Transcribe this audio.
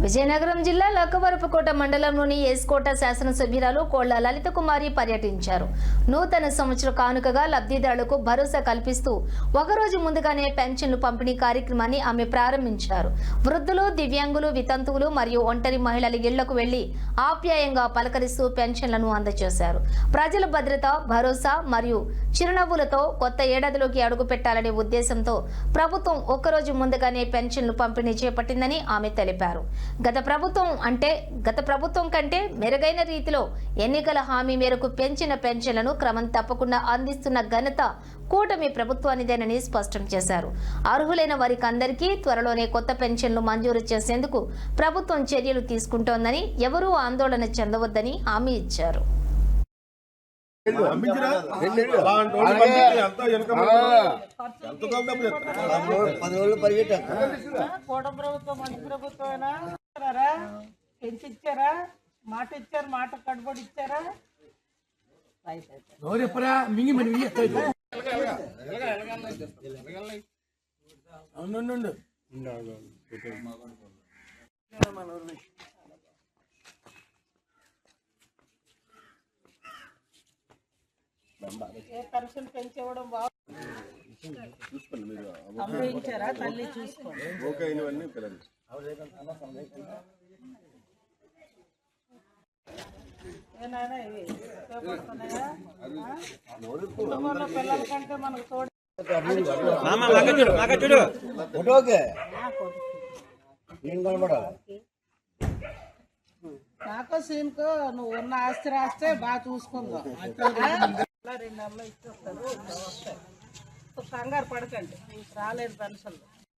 విజయనగరం జిల్లా లక్కవరపుకోట మండలంలోని ఎస్కోట శాసనసభ్యురాలు కోళ్ల లలిత కుమారి పర్యటించారు. నూతన సంవత్సర కానుకగా లబ్ధిదారులకు భరోసా కల్పిస్తూ ఒకరోజు ముందుగానే పెన్షన్లు పంపిణీ కార్యక్రమాన్ని ఆమె ప్రారంభించారు. వృద్ధులు, దివ్యాంగులు, వితంతువులు మరియు ఒంటరి మహిళల ఇళ్లకు వెళ్లి ఆప్యాయంగా పలకరిస్తూ పెన్షన్లను అందజేశారు. ప్రజల భద్రత, భరోసా మరియు చిరునవ్వులతో కొత్త ఏడాదిలోకి అడుగు పెట్టాలనే ఉద్దేశంతో ప్రభుత్వం ఒక్కరోజు ముందుగానే పెన్షన్లు పంపిణీ చేపట్టిందని ఆమె తెలిపారు. గత ప్రభుత్వం కంటే మెరుగైన రీతిలో ఎన్నికల హామీ మేరకు పెంచిన పెన్షన్లను క్రమం తప్పకుండా అందిస్తున్న ఘనత కూటమి ప్రభుత్వానిదేనని స్పష్టం చేశారు. అర్హులైన వారికి అందరికీ త్వరలోనే కొత్త పెన్షన్లు మంజూరు చేసేందుకు ప్రభుత్వం చర్యలు తీసుకుంటోందని, ఎవరూ ఆందోళన చెందవద్దని హామీ ఇచ్చారు. పెంచిచ్చారా, మాట ఇచ్చారు, మాట కట్టుబడి ఇచ్చారా? పెన్షన్ పెంచేవడం అమ్మయించారా? తల్లి చూసుకోండి. ఏనాయనా ఇవి కుటుంబంలో పిల్లల కంటే మనకు తోడు నాకు సీన్కు నువ్వు ఉన్న ఆస్తి రాస్తే బాగా చూసుకుందాం. 2 నెలలు ఇచ్చేస్తారు, కంగారు పడకండి, రాలేదు పెన్షన్.